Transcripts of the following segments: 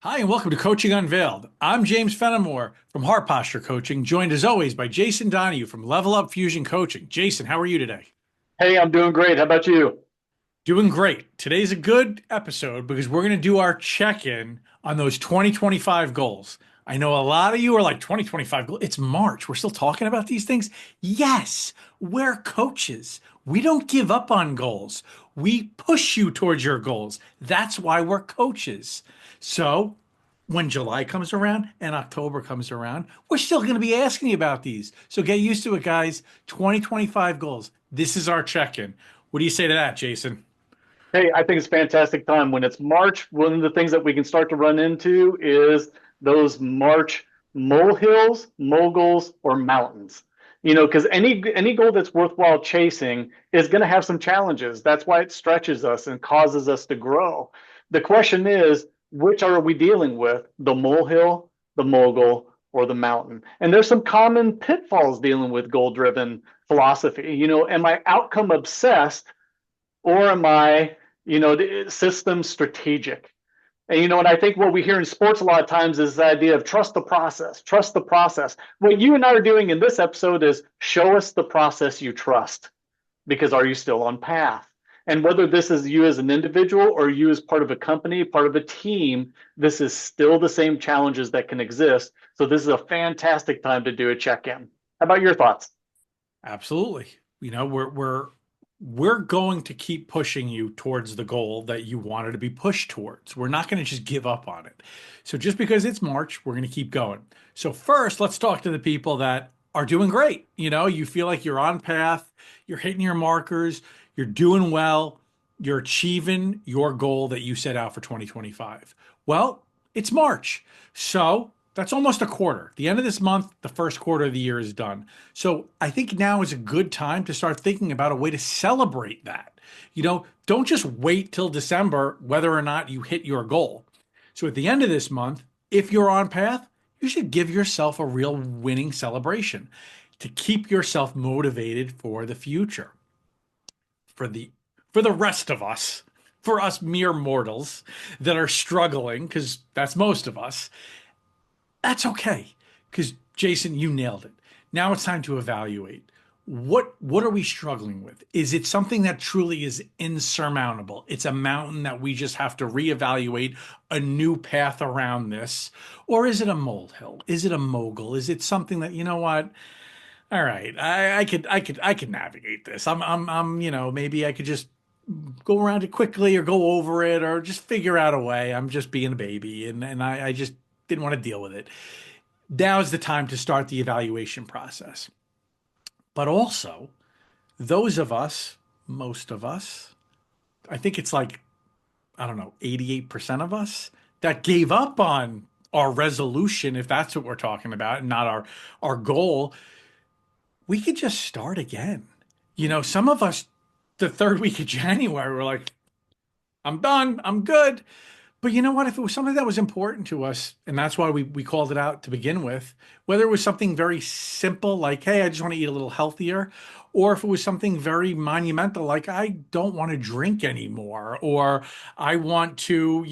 Hi, and welcome to Coaching Unveiled. I'm James Fenimore from Heart Posture Coaching, joined as always by Jason Donahue from Level Up Fusion Coaching. Jason, how are you today? Hey, I'm doing great. How about you? Doing great. Today's a good episode because we're going to do our check-in on those 2025 goals. I know a lot of you are like 2025 goals. It's March. We're still talking about these things. Yes, we're coaches. We don't give up on goals. We push you towards your goals. That's why we're coaches. So when July comes around and October comes around, we're still going to be asking you about these. So get used to it, guys. 2025 goals. This is our check-in. What do you say to that, Jason? Hey, I think it's a fantastic time. When it's March, one of the things that we can start to run into is those March molehills, moguls, or mountains. Because any goal that's worthwhile chasing is going to have some challenges. That's why it stretches us and causes us to grow. The question is, which are we dealing with? The molehill, the mogul, or the mountain? And there's some common pitfalls dealing with goal-driven philosophy. Am I outcome obsessed? Or am I, system strategic? And I think what we hear in sports a lot of times is the idea of trust the process, trust the process. What you and I are doing in this episode is show us the process you trust, because are you still on path? And whether this is you as an individual or you as part of a company, part of a team, this is still the same challenges that can exist. So this is a fantastic time to do a check-in. How about your thoughts? Absolutely. We're going to keep pushing you towards the goal that you wanted to be pushed towards. We're not going to just give up on it. So just because it's March, we're going to keep going. So first, let's talk to the people that are doing great. You feel like you're on path, you're hitting your markers, you're doing well, you're achieving your goal that you set out for 2025. Well, it's March. So that's almost a quarter. The end of this month, the first quarter of the year is done. So I think now is a good time to start thinking about a way to celebrate that. Don't just wait till December whether or not you hit your goal. So at the end of this month, if you're on path, you should give yourself a real winning celebration to keep yourself motivated for the future. For the for the rest of us, for us mere mortals that are struggling, because that's most of us, that's okay. Because Jason, you nailed it. Now it's time to evaluate. What are we struggling with? Is it something that truly is insurmountable? It's a mountain that we just have to reevaluate a new path around this, or is it a molehill? Is it a mogul? Is it something that, you know what? All right, I could navigate this. Maybe I could just go around it quickly or go over it or just figure out a way. I'm just being a baby and I just didn't want to deal with it. Now is the time to start the evaluation process. But also, those of us, most of us, I think it's like, I don't know, 88% of us that gave up on our resolution, if that's what we're talking about, and not our goal, we could just start again. Some of us, the third week of January, were like, I'm done, I'm good. But you know what? If it was something that was important to us, and that's why we called it out to begin with, whether it was something very simple, like, hey, I just want to eat a little healthier, or if it was something very monumental, like, I don't want to drink anymore, or I want to,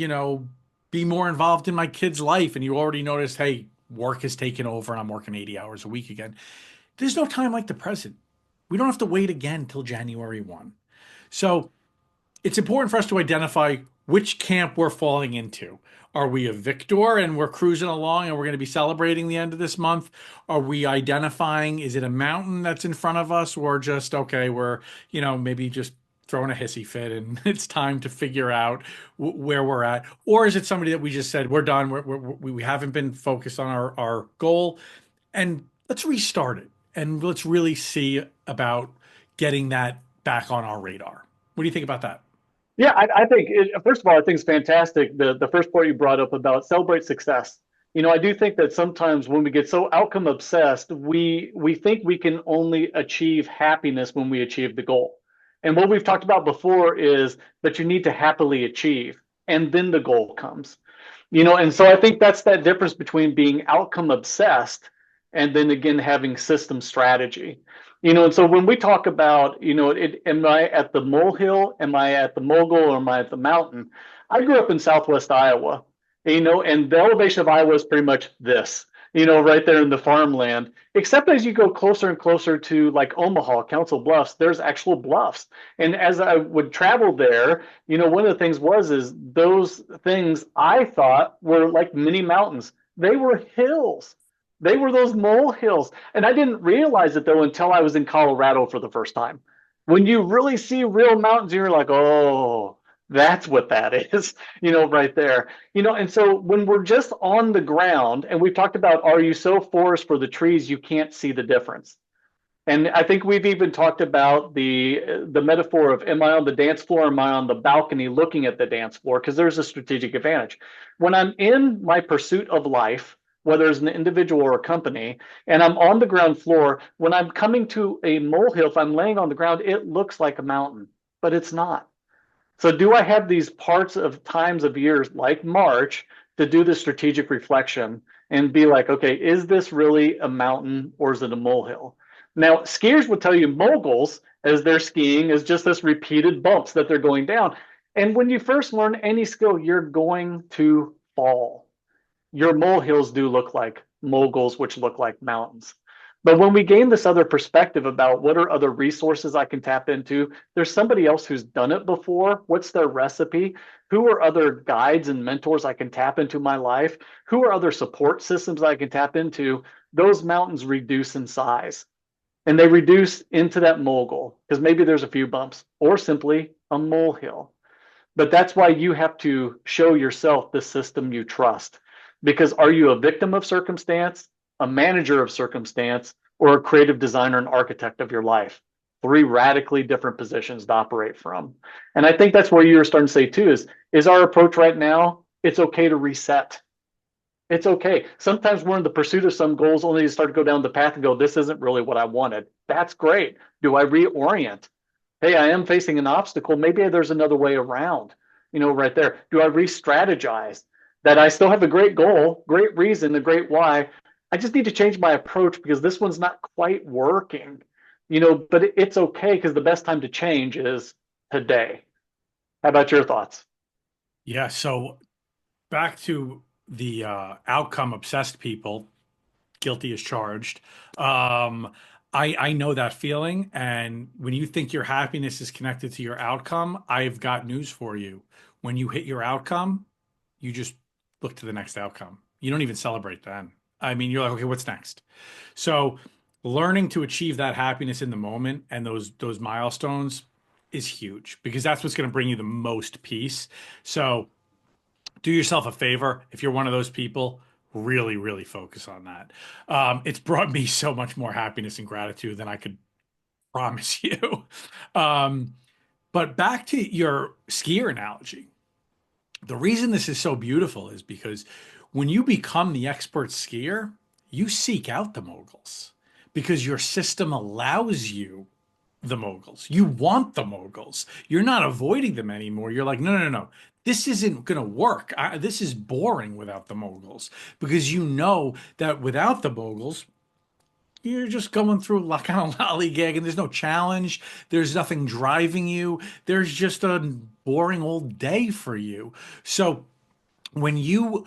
be more involved in my kid's life, and you already noticed, hey, work has taken over and I'm working 80 hours a week again. There's no time like the present. We don't have to wait again until January 1. So it's important for us to identify which camp we're falling into. Are we a victor and we're cruising along and we're going to be celebrating the end of this month? Are we identifying, is it a mountain that's in front of us, or just, okay, we're, maybe just throwing a hissy fit and it's time to figure out where we're at? Or is it somebody that we just said, we're done, we haven't been focused on our goal, and let's restart it and let's really see about getting that back on our radar. What do you think about that? Yeah, I think first of all, I think it's fantastic. The first part you brought up about celebrate success. I do think that sometimes when we get so outcome obsessed, we think we can only achieve happiness when we achieve the goal. And what we've talked about before is that you need to happily achieve, and then the goal comes. And so I think that's that difference between being outcome obsessed and then again having system strategy. And so when we talk about, am I at the molehill, am I at the mogul, or am I at the mountain? I grew up in Southwest Iowa, and the elevation of Iowa is pretty much this, right there in the farmland. Except as you go closer and closer to like Omaha, Council Bluffs, there's actual bluffs. And as I would travel there, one of the things is those things I thought were like mini mountains. They were hills. They were those mole hills. And I didn't realize it though until I was in Colorado for the first time. When you really see real mountains, you're like, oh, that's what that is, right there. And so when we're just on the ground, and we've talked about, are you so forest for the trees you can't see the difference? And I think we've even talked about the metaphor of, am I on the dance floor? Am I on the balcony looking at the dance floor? Because there's a strategic advantage. When I'm in my pursuit of life, whether it's an individual or a company, and I'm on the ground floor, when I'm coming to a molehill, if I'm laying on the ground, it looks like a mountain, but it's not. So do I have these parts of times of years like March to do the strategic reflection and be like, okay, is this really a mountain or is it a molehill? Now, skiers will tell you moguls as they're skiing is just this repeated bumps that they're going down. And when you first learn any skill, you're going to fall. Your molehills do look like moguls, which look like mountains. But when we gain this other perspective about what are other resources I can tap into, there's somebody else who's done it before. What's their recipe? Who are other guides and mentors I can tap into my life? Who are other support systems I can tap into? Those mountains reduce in size and they reduce into that mogul because maybe there's a few bumps or simply a molehill. But that's why you have to show yourself the system you trust. Because are you a victim of circumstance, a manager of circumstance, or a creative designer and architect of your life? Three radically different positions to operate from. And I think that's where you're starting to say too is our approach right now, it's okay to reset. It's okay. Sometimes we're in the pursuit of some goals only to start to go down the path and go, this isn't really what I wanted. That's great. Do I reorient? Hey, I am facing an obstacle. Maybe there's another way around, right there. Do I re-strategize that I still have a great goal, great reason, a great why? I just need to change my approach because this one's not quite working, but it's okay because the best time to change is today. How about your thoughts? Yeah. So back to the outcome obsessed people, guilty as charged. Um, I know that feeling, and when you think your happiness is connected to your outcome, I've got news for you. When you hit your outcome, you just look to the next outcome. You don't even celebrate then. I mean, you're like, okay, what's next? So, learning to achieve that happiness in the moment and those milestones is huge because that's what's going to bring you the most peace. So, do yourself a favor if you're one of those people, really, really focus on that. It's brought me so much more happiness and gratitude than I could promise you. Um, but back to your skier analogy, the reason this is so beautiful is because when you become the expert skier, you seek out the moguls because your system allows you the moguls. You want the moguls. You're not avoiding them anymore. You're like, no, no, no, no. This isn't going to work. This is boring without the moguls because you know that without the moguls, you're just going through like kind of lollygag and there's no challenge. There's nothing driving you. There's just a boring old day for you. So when you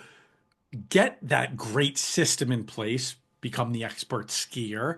get that great system in place, become the expert skier,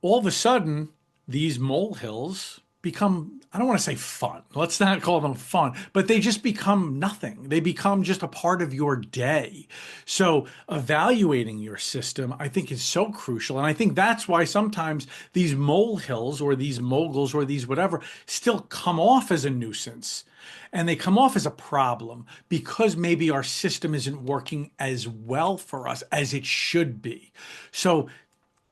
all of a sudden, these molehills become, I don't want to say fun. Let's not call them fun, but they just become nothing. They become just a part of your day. So, evaluating your system, I think, is so crucial. And I think that's why sometimes these molehills or these moguls or these whatever still come off as a nuisance. And they come off as a problem because maybe our system isn't working as well for us as it should be. So,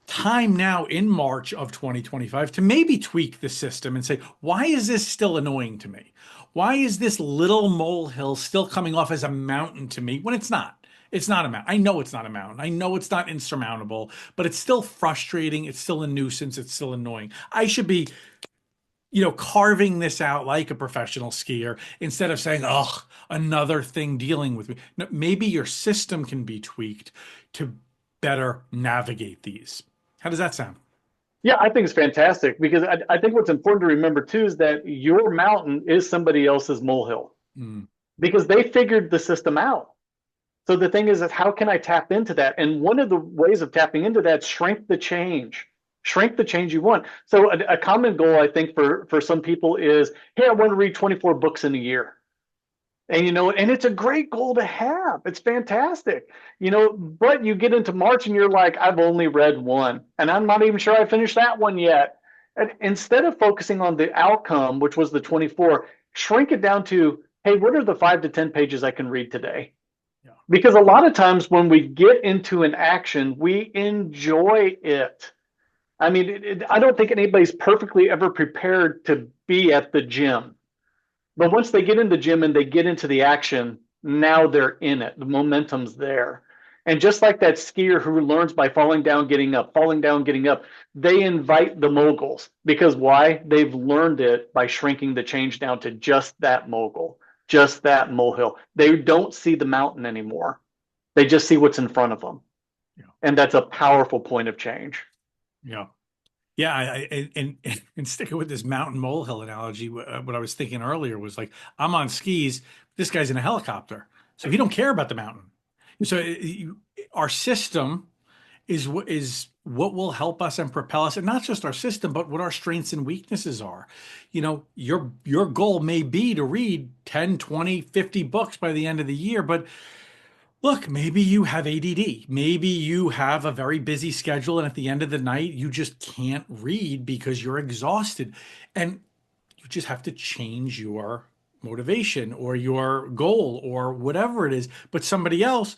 time now in March of 2025 to maybe tweak the system and say, why is this still annoying to me? Why is this little molehill still coming off as a mountain to me when it's not? It's not a mountain. I know it's not a mountain. I know it's not insurmountable, but it's still frustrating. It's still a nuisance. It's still annoying. I should be, carving this out like a professional skier instead of saying, oh, another thing dealing with me. No, maybe your system can be tweaked to better navigate these. How does that sound? Yeah, I think it's fantastic because I think what's important to remember too is that your mountain is somebody else's molehill Mm, because they figured the system out. So the thing is how can I tap into that? And one of the ways of tapping into that, shrink the change. Shrink the change you want. So a common goal, I think, for some people is, hey, I want to read 24 books in a year. And and it's a great goal to have. It's fantastic. But you get into March and you're like, I've only read one, and I'm not even sure I finished that one yet. And instead of focusing on the outcome, which was the 24, shrink it down to, hey, what are the 5 to 10 pages I can read today? Yeah. Because a lot of times when we get into an action, we enjoy it. I mean, I don't think anybody's perfectly ever prepared to be at the gym. But once they get in the gym and they get into the action, now they're in it. The momentum's there. And just like that skier who learns by falling down, getting up, falling down, getting up, they invite the moguls because why? They've learned it by shrinking the change down to just that mogul, just that molehill. They don't see the mountain anymore. They just see what's in front of them. Yeah. And that's a powerful point of change. Yeah. Yeah, and sticking with this mountain molehill analogy, what I was thinking earlier was like, I'm on skis, this guy's in a helicopter, so he don't care about the mountain. So our system is what will help us and propel us, and not just our system, but what our strengths and weaknesses are. Your goal may be to read 10, 20, 50 books by the end of the year, but look, maybe you have ADD. Maybe you have a very busy schedule, and at the end of the night, you just can't read because you're exhausted. And you just have to change your motivation or your goal or whatever it is. But somebody else,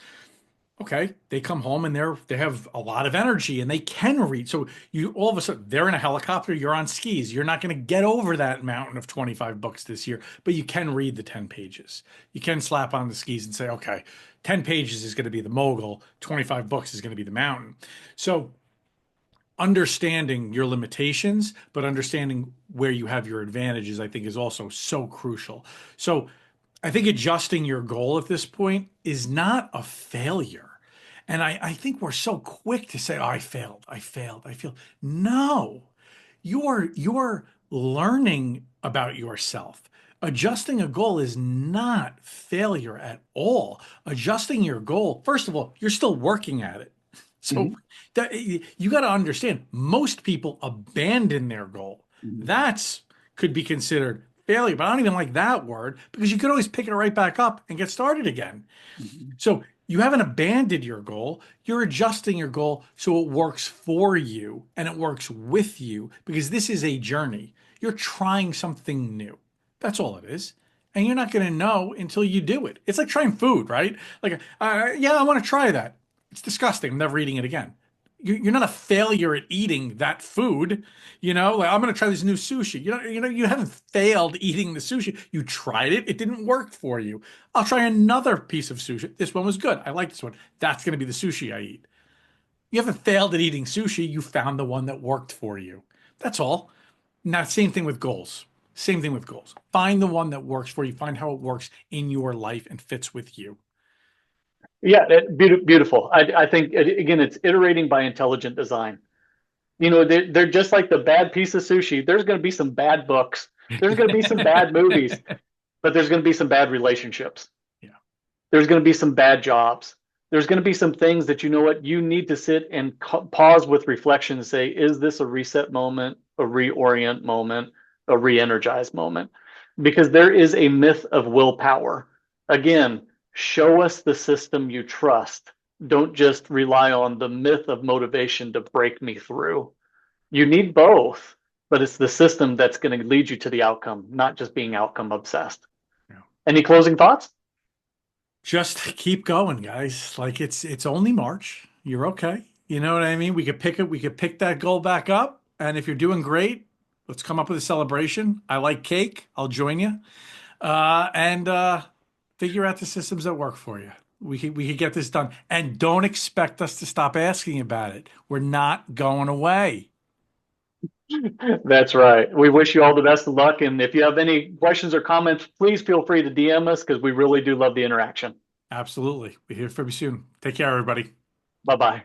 okay, they come home and they have a lot of energy and they can read. So you all of a sudden they're in a helicopter, you're on skis. You're not going to get over that mountain of 25 books this year, but you can read the 10 pages. You can slap on the skis and say, okay, 10 pages is going to be the mogul, 25 books is going to be the mountain. So understanding your limitations, but understanding where you have your advantages, I think is also so crucial. So I think adjusting your goal at this point is not a failure. And I think we're so quick to say, oh, I failed, I failed, I failed. No, you're learning about yourself. Adjusting a goal is not failure at all. Adjusting your goal, first of all, you're still working at it. So Mhm. that you got to understand, most people abandon their goal. Mhm. That's could be considered failure, but I don't even like that word because you could always pick it right back up and get started again. Mhm. So you haven't abandoned your goal. You're adjusting your goal so it works for you and it works with you because this is a journey. You're trying something new. That's all it is. And you're not going to know until you do it. It's like trying food, right? Like, yeah, I want to try that. It's disgusting. I'm never eating it again. You're not a failure at eating that food. Like, I'm going to try this new sushi. You haven't failed eating the sushi. You tried it. It didn't work for you. I'll try another piece of sushi. This one was good. I like this one. That's going to be the sushi I eat. You haven't failed at eating sushi. You found the one that worked for you. That's all. Now, same thing with goals. Same thing with goals. Find the one that works for you. Find how it works in your life and fits with you. Yeah, beautiful. I think again, it's iterating by intelligent design. They're just like the bad piece of sushi. There's going to be some bad books. There's going to be some bad movies, but there's going to be some bad relationships. Yeah. There's going to be some bad jobs. There's going to be some things that you need to sit and pause with reflection and say, is this a reset moment, a reorient moment, a re-energize moment? Because there is a myth of willpower. Again, show us the system you trust. Don't just rely on the myth of motivation to break me through. You need both, but it's the system that's going to lead you to the outcome, not just being outcome obsessed. Yeah. Any closing thoughts? Just keep going, guys. Like it's only March. You're okay. You know what I mean? We could pick it. We could pick that goal back up. And if you're doing great, let's come up with a celebration. I like cake. I'll join you. And figure out the systems that work for you. We could get this done. And don't expect us to stop asking about it. We're not going away. That's right. We wish you all the best of luck. And if you have any questions or comments, please feel free to DM us because we really do love the interaction. Absolutely. We hear from you soon. Take care, everybody. Bye bye.